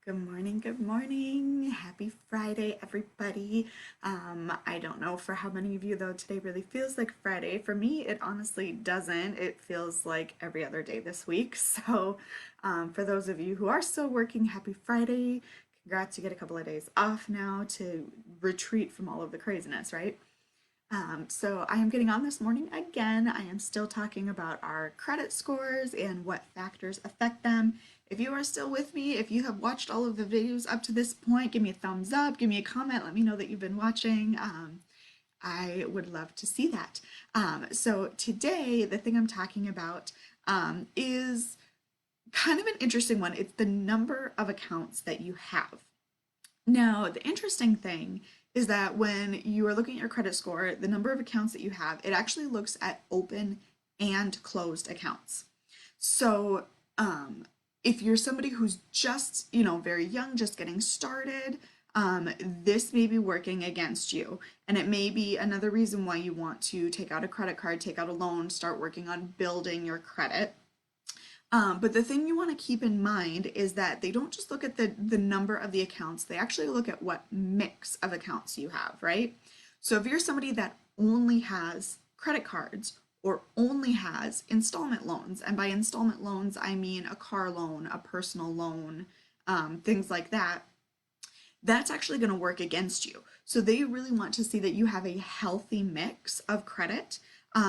Good morning, good morning. Happy Friday, everybody. I don't know for how many of you though today really feels like Friday. For me, it honestly doesn't. It feels like every other day this week. So, for those of you who are still working, happy Friday. Congrats, you get a couple of days off now to retreat from all of the craziness, right? So I am getting on this morning again. I am still talking about our credit scores and what factors affect them. If you are still with me, if you have watched all of the videos up to this point, give me a thumbs up, give me a comment, let me know that you've been watching. I would love to see that. So today, the thing I'm talking about is kind of an interesting one. It's the number of accounts that you have. Now, the interesting thing is that when you are looking at your credit score, the number of accounts that you have, it actually looks at open and closed accounts. So, if you're somebody who's just, very young, just getting started, this may be working against you. And it may be another reason why you want to take out a credit card, take out a loan, start working on building your credit. But the thing you want to keep in mind is that they don't just look at the number of the accounts, they actually look at what mix of accounts you have, right? So if you're somebody that only has credit cards or only has installment loans, and by installment loans, I mean a car loan, a personal loan, things like that, that's actually going to work against you. So they really want to see that you have a healthy mix of credit.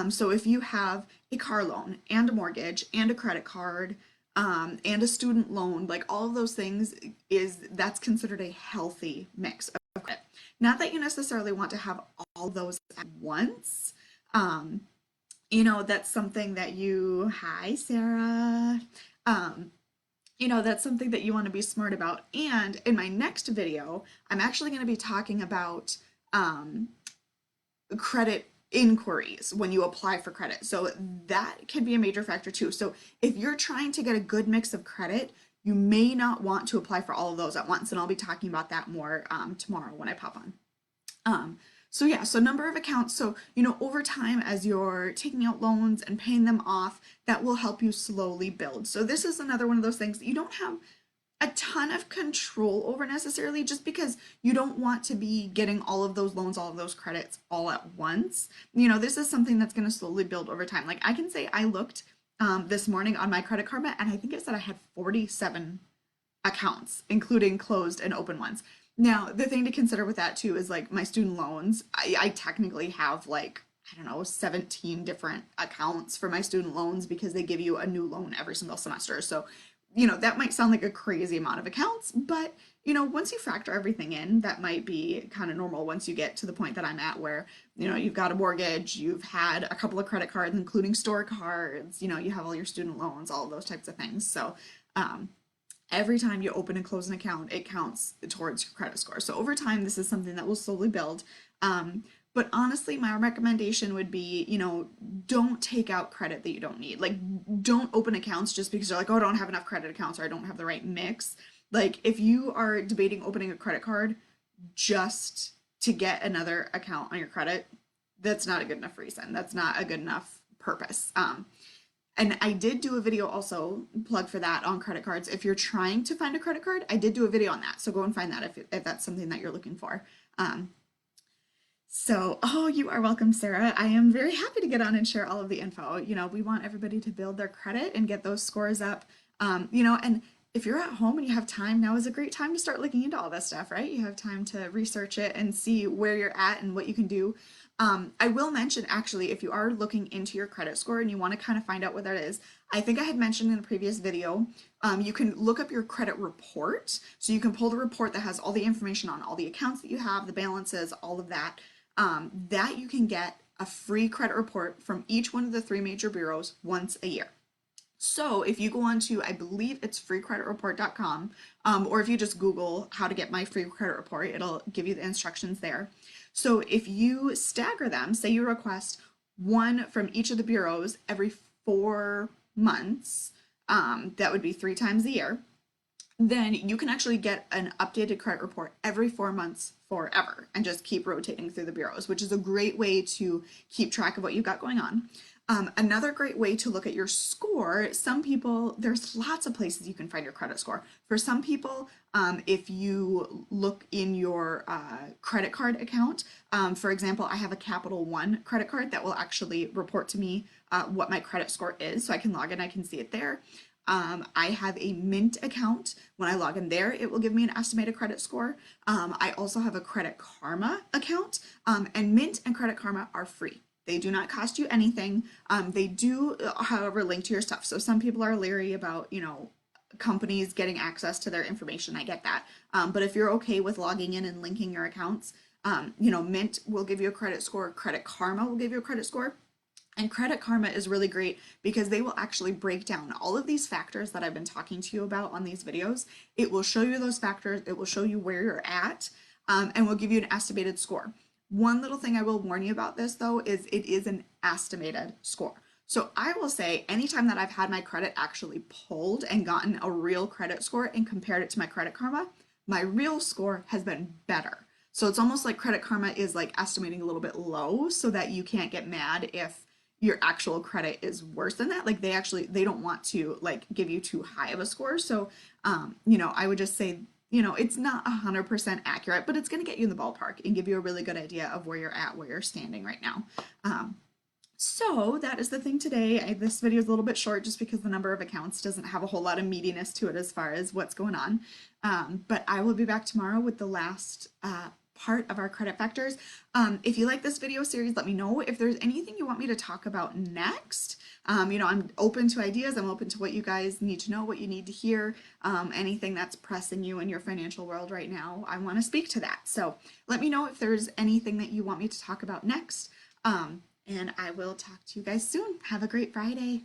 So if you have a car loan and a mortgage and a credit card and a student loan, like all of those things, that's considered a healthy mix of credit. Not that you necessarily want to have all those at once. Um, that's something that hi Sarah. Um, that's something that you want to be smart about. And in my next video, I'm actually going to be talking about credit inquiries when you apply for credit. So that can be a major factor too. So if you're trying to get a good mix of credit, you may not want to apply for all of those at once. And I'll be talking about that more tomorrow when I pop on. So yeah, so number of accounts. So, over time as you're taking out loans and paying them off, that will help you slowly build. So this is another one of those things that you don't have a ton of control over necessarily, just because you don't want to be getting all of those loans, all of those credits all at once. This is something that's going to slowly build over time. Like I can say I looked this morning on my credit card and I think it said I had 47 accounts, including closed and open ones. Now, the thing to consider with that too is like my student loans. I technically have like, I don't know, 17 different accounts for my student loans because they give you a new loan every single semester. So, that might sound like a crazy amount of accounts, but once you factor everything in, that might be kind of normal once you get to the point that I'm at where, you've got a mortgage, you've had a couple of credit cards, including store cards, you have all your student loans, all of those types of things. So, every time you open and close an account, it counts towards your credit score. So over time, this is something that will slowly build. But honestly, my recommendation would be, don't take out credit that you don't need. Like, don't open accounts just because you're like, oh, I don't have enough credit accounts or I don't have the right mix. Like, if you are debating opening a credit card just to get another account on your credit, that's not a good enough reason. That's not a good enough purpose. And I did do a video also, plug for that, on credit cards. If you're trying to find a credit card, I did do a video on that. So go and find that if that's something that you're looking for. Oh, you are welcome, Sarah. I am very happy to get on and share all of the info. We want everybody to build their credit and get those scores up. And if you're at home and you have time, now is a great time to start looking into all this stuff, right? You have time to research it and see where you're at and what you can do. I will mention actually, if you are looking into your credit score and you want to kind of find out what that is, I think I had mentioned in a previous video, you can look up your credit report. So you can pull the report that has all the information on all the accounts that you have, the balances, all of that. That you can get a free credit report from each one of the three major bureaus once a year. So if you go on to, I believe it's freecreditreport.com, or if you just Google how to get my free credit report, it'll give you the instructions there. So if you stagger them, say you request one from each of the bureaus every 4 months, that would be 3 times a year, then you can actually get an updated credit report every 4 months forever and just keep rotating through the bureaus, which is a great way to keep track of what you've got going on. Another great way to look at your score, some people, there's lots of places you can find your credit score. For some people, if you look in your credit card account, for example, I have a Capital One credit card that will actually report to me what my credit score is, so I can log in, I can see it there. I have a Mint account. When I log in there, it will give me an estimated credit score. I also have a Credit Karma account, and Mint and Credit Karma are free. They do not cost you anything. They do, however, link to your stuff. So some people are leery about, companies getting access to their information. I get that. But if you're okay with logging in and linking your accounts, Mint will give you a credit score. Credit Karma will give you a credit score. And Credit Karma is really great because they will actually break down all of these factors that I've been talking to you about on these videos. It will show you those factors, it will show you where you're at, and will give you an estimated score. One little thing I will warn you about this though is it is an estimated score. So I will say anytime that I've had my credit actually pulled and gotten a real credit score and compared it to my Credit Karma, my real score has been better. So it's almost like Credit Karma is like estimating a little bit low so that you can't get mad if your actual credit is worse than that. Like they don't want to like give you too high of a score. So I would just say, it's not 100% accurate, but it's going to get you in the ballpark and give you a really good idea of where you're at, where you're standing right now. So that is the thing today. This video is a little bit short just because the number of accounts doesn't have a whole lot of meatiness to it as far as what's going on. But I will be back tomorrow with the last part of our credit factors. If you like this video series, let me know. If there's anything you want me to talk about next, I'm open to ideas. I'm open to what you guys need to know, what you need to hear, anything that's pressing you in your financial world right now. I want to speak to that. So let me know if there's anything that you want me to talk about next. And I will talk to you guys soon. Have a great Friday.